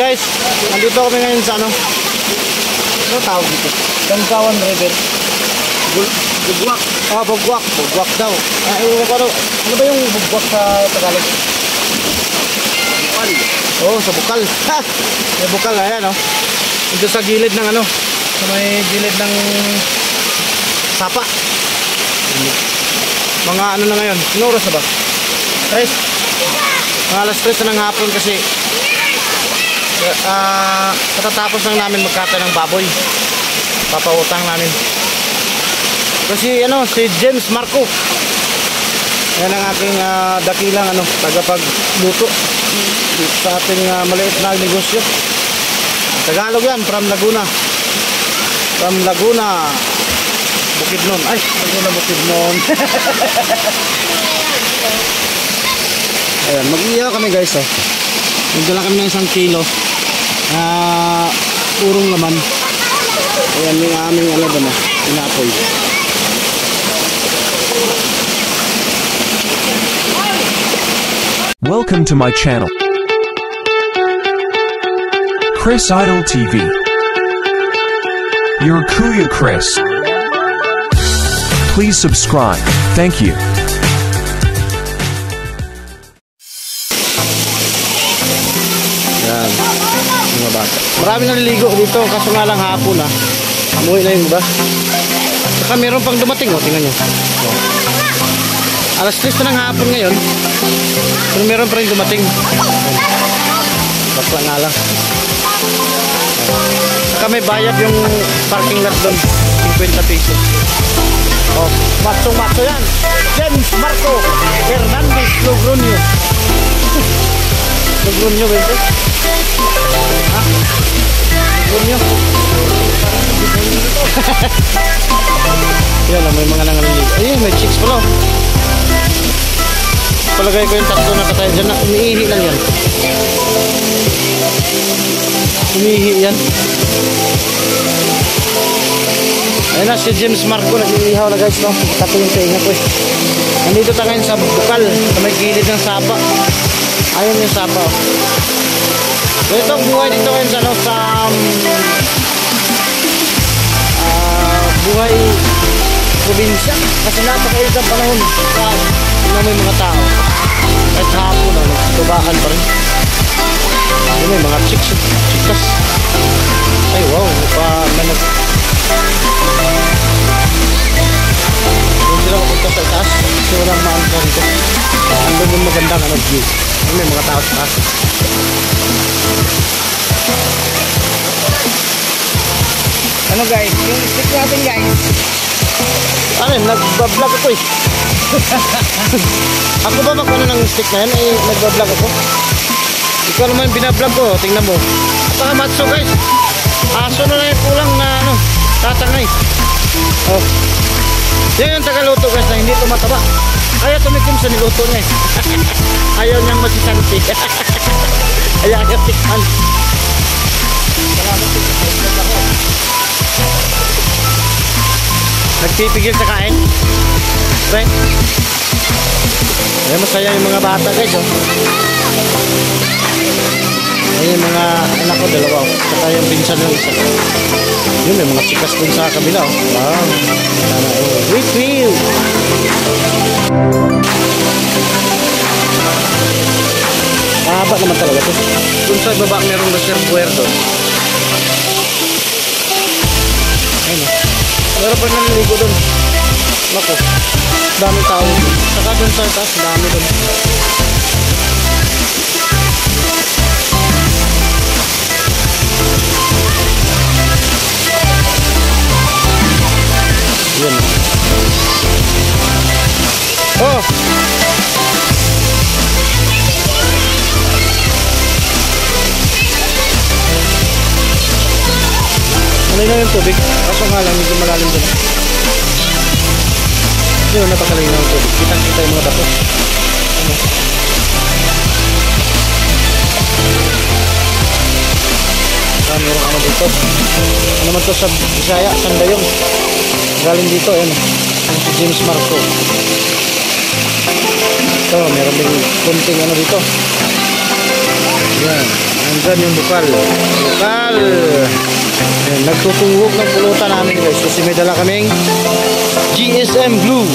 guys, nandito kami ngayon sa ano tawag dito? Gansawan River. Bugwak. Ah, bugwak. Bugwak daw. Ano ba yung bugwak sa Tagalog? Bukal. Oh, sa bukal. Ha! May bukal, ayan oh. Ito sa gilid ng ano, sa may gilid ng sapa. Mga ano na ngayon, sinuro sa ba? 3. Mga alas 3 na ng hapon kasi katatapos lang namin magkata ng baboy. Papautang namin. Kasi ano, si James Marco. Yan ang aking dakilang ano, tagapagluto sa ating maliit na negosyo. Tagalog yan, from Laguna. From Laguna, Bukidnon. Ay, Laguna, Bukidnon. Ayan, mag-iihaw kami guys oh. Nagdala kami ng 1 kilo urong laman. Ayan yung aming alaban na inapoy. Welcome to my channel, Chris Idol TV. You're Kuya Chris. Please subscribe. Thank you. Yan, mga bata. Marami naliligo dito, kaso nga lang hapon ha. Amuwi na yung iba. Saka meron pang dumating oh, tingnan nyo. Alas 3 na ng hapon ngayon. Pero meron pa rin dumating. Bakla nga lang. Saka may bayad yung parking lot doon, 50 pesos. Oh, matso yan. James Marco Hernandez Logronio. Logronio ba ito? Ha? Logronio. Yan lang, may mga nangangalig. Ayun, may chicks pala. Palagay ko yung tatlo na katay dyan na umiihi lang yan. Umiihi yan. Ayun na si James Marco, nag-iihaw na guys no? Tato yung tainga ko eh. Nandito tayo ngayon sa bukal, sa may gilid ng sapa. Ayun yung sapa oh. Ito ang buhay dito ngayon sa ano, sa buhay probinsya. Kasi napakailit ang panahon na may mga tao. Kahit hapon na, nagsitubaan pa rin. Ayun, may mga chikas. Ay wow, may doon sila mapunta sa taas kasi walang maangka dito. Andun yung magandang ano, view. Ayun, may mga tao sa taas. Ano guys, yung stick natin guys. Ano yun, nagbablog ako eh. Ako ba magkano ng stick na yan? Eh, nagbablog ako. Ikaw naman yung binablog ko, tingnan mo. Saka matso guys. Aso na lang yung kulang na ano, tatangay. Oh. Yan yung tagaluto guys na hindi tumataba. Ayaw tumikim sa niluto niya eh. Ayaw niyang masisanti. Ayaw niyang tikman. Salamat din sa vlog ako. Nagpipigil sa kain. Right? Ayan, masaya yung mga bata guys oh. Ayan yung mga anak ko, dalawa oh. Saka yung pinsan ng isa. Yun, may mga chikas dun sa kabila oh. Wow. Wait, wait. Mahaba naman talaga ito. Dun sa baba merong reservoir doon. Ayun oh. Meron pa naliligo doon. Naku, dami tao. Saka doon sa taas, dami doon. Yun. Oh! Malinaw yung tubig. Kaso nga lang, medyo malalim doon. Yun, napakalinaw yung tubig. Kitang-kita yung mga bato. Ano? Meron ano dito. Ano naman to sa Bisaya? Sandayong. Galing dito, yun. Si James Marco. Ito, meron din kunting ano dito. Yan. Andyan yung bukal. Bukal. Ayan, nagtutungok ng pulutan namin guys kasi may dala kaming GSM Blue.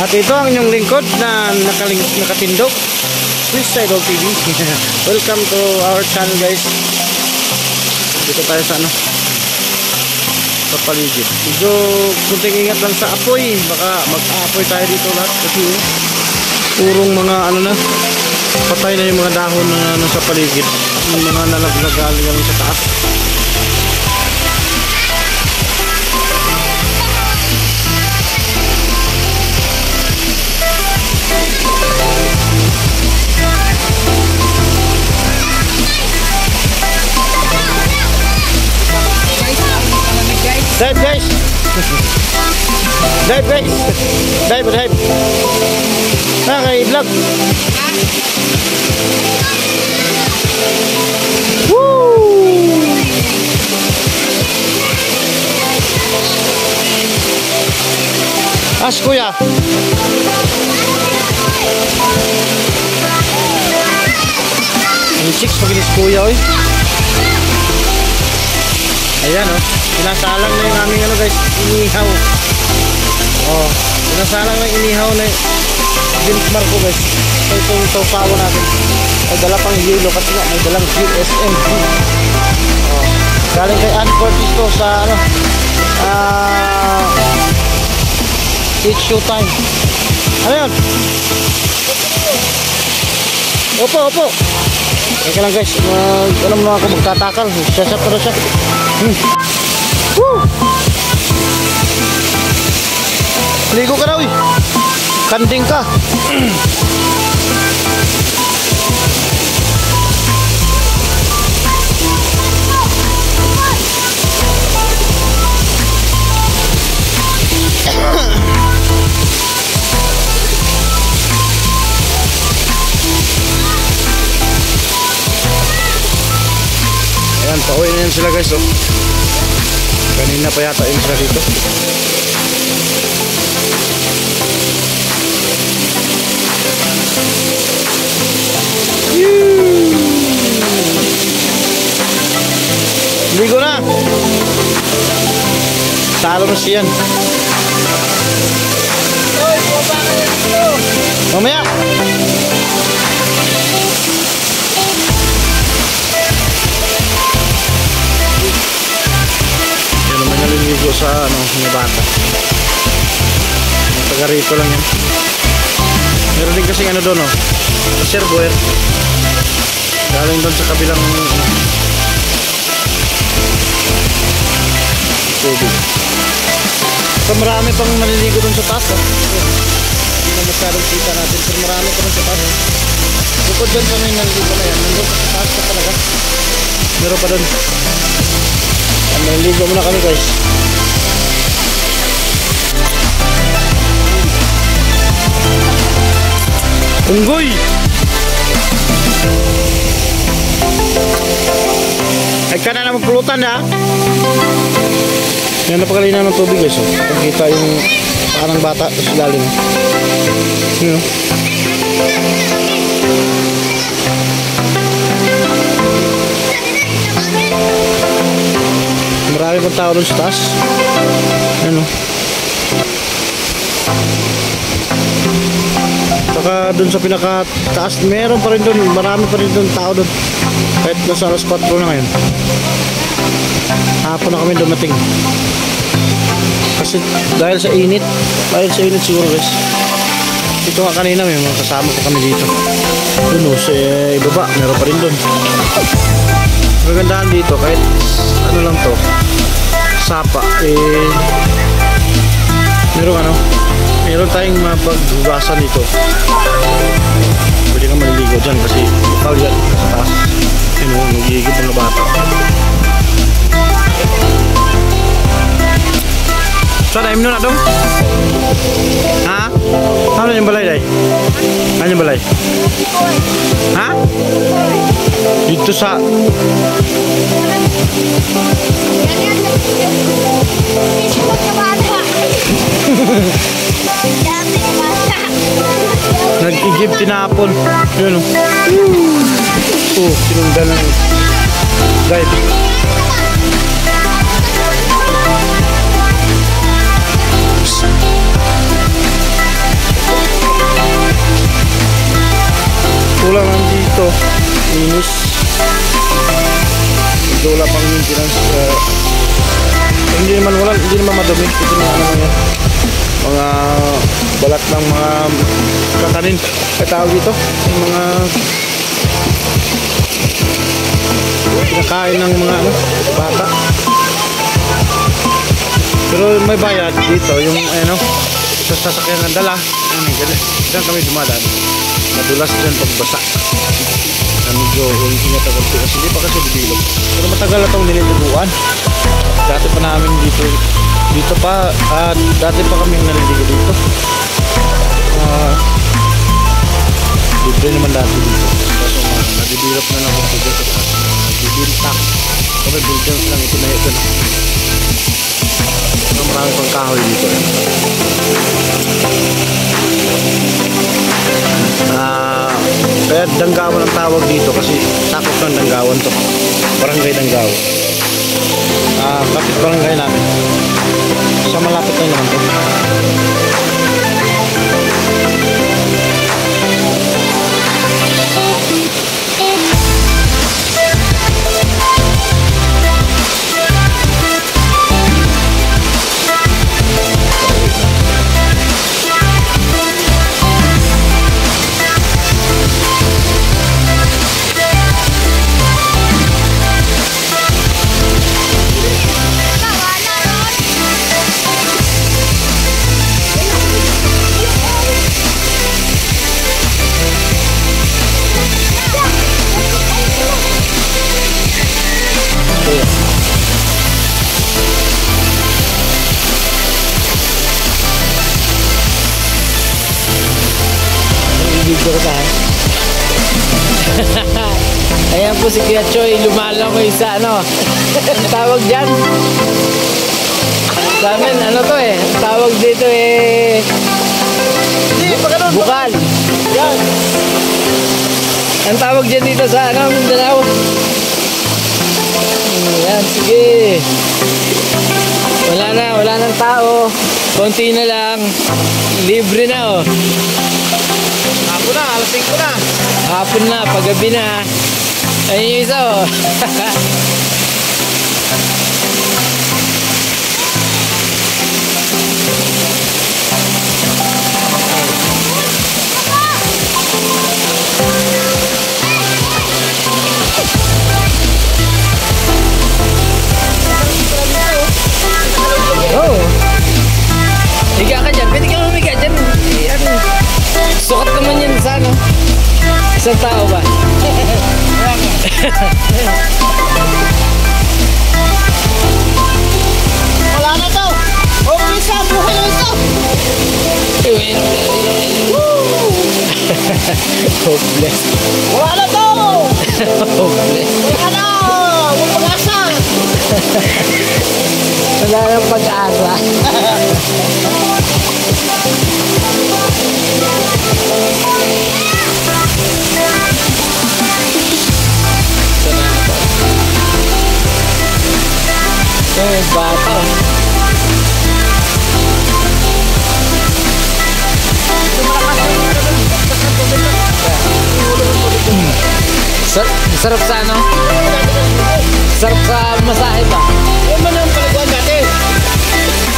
At ito ang inyong lingkod na nakatindog, Chris Idol TV. Welcome to our channel guys. Dito tayo sa sa paligid. Medyo kunting ingat lang sa apoy. Baka mag-aapoy tayo dito lahat kasi purong mga patay na yung mga dahon na nasa paligid. Yung mga nalaglagali lang sa taas. Dive guys. Dive guys. Dive. Kay-vlog. Woo! As kuya. Yung chicks maginis kuya oy. Ayan sinasalang na yung aming guys, inihaw. Sinasalang na yung inihaw na benchmark ko guys. So itong tawpawa natin. Ay dala pang yelo kasi nga may dalang GSM. Galing kay Ann Curtis to sa it's showtime. Ano yun? Opo. Teka lang guys, alam mo ako magtatakal. Sasap ko na siya. Woo! Ligo ka na uy. Kanding ka. Ayan, pauwi na yan sila guys kanina pa yata yun sila dito. Ligo na. Talo na siyan. Mamaya. Yan naman naliligo sa mga bata. Taga rito lang yan. Meron din kasing doon reservoir. Galing doon sa kabilang tubig. So marami pang maliligo doon sa taas hindi na masyadong kita natin pero marami pa doon sa taas bukod doon sa may naliligo na yan nandun sa taas pa talaga meron pa doon maliligo muna kami guys. Unggoy! Ay ka na naman pulutan ha. Yan napakalinaw ng tubig guys. Nakikita yung parang bata sa ilalim. Yun marami pang tao doon sa taas. Ano? Saka doon sa pinakataas meron pa rin doon. Marami pa rin doon tao doon. Kahit nasa alas 4 na ngayon. Hapon na kami dumating. Kasi dahil sa init siguro guys. Dito nga kanina may mga kasama pa kami dito. Doon sa ibaba meron pa rin doon. Magandahan dito kahit lang to sapa meron tayong mapaghugasan dito. Pwede ka maliligo dyan kasi bukal yan sa taas. Nagigib mga bata. Saan na na dong? Ha? Ano yung balay day? Ano yung balay? Ha? Dito sa Nag-igib tinapon. Yun o. Sinundan ng guide. Kulang lang dito. Linis. Wala pang maintenance. Hindi naman madumi. Ito na ano yan. Mga balat ng mga kakanin. Katawag dito. Yung mga kinakain ng mga bata. Pero may bayad dito. Yung sa sasakyan ng dala. Diyan kami dumadaan. Madulas dyan pagbasa. Medyo ingat ako kasi hindi pa kasi bibilog. Pero matagal na itong nililibuan. Dati pa namin dito pa dati pa kami naliligo dito. Libre naman dati dito. Kaso nadibilop na lang ako dito sa bibiltak. Kami buildings lang itinayo doon. Marami pang kahoy dito. Kaya Danggawan ang tawag dito kasi sakop ng Danggawan to. Barangay Danggawan. Kapit barangay namin. Sa malapit na naman to. Video ka. Ayan po si Kuya Choy, lumalangoy sa ang tawag dyan sa amin, to tawag dito bukal. Yan ang tawag dyan dito sa Mindanao. Yan, sige, wala nang tao, konti na lang, libre na Hapon na, alas 5 na. Hapon na, paggabi na. Ayun yung isa Higa ka dyan, pwede ka humiga dyan. Sukat naman yan sa isang tao ba? Wala na to. Okay sa buhay na ito. Hopeless. Wala na to. Hopeless. Wala na. Huwag pag-asa. Wala nang pag-asa. Bata. Sarap sa sarap sa masahe ba? Man ang paliguan dati.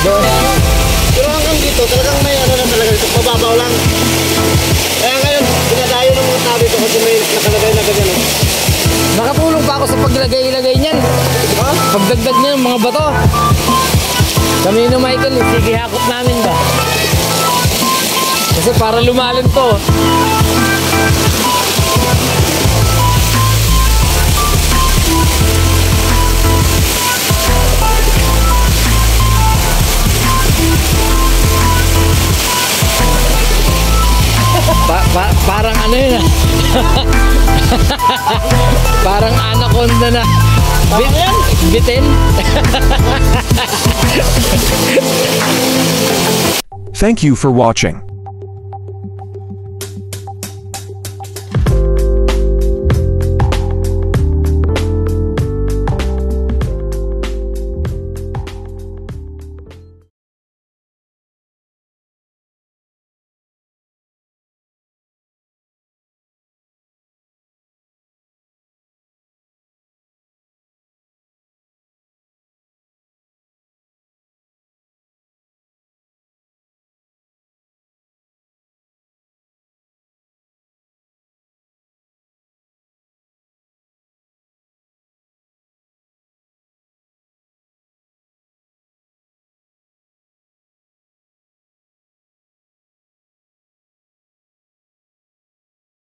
Doon. Pero hanggang dito, talagang may na talaga dito. Mababaw lang. Kaya ngayon, dinadayo ng mga tao dito kasi may nakalagay na ganyan. Nakatulong pa ako sa paglagay-lagay niyan. Pagdagdag niya ng mga bato. Kami ni Michael, sige hakot namin ba? Kasi para lumalim to. Parang yun parang anaconda na. Bitin. Thank you for watching.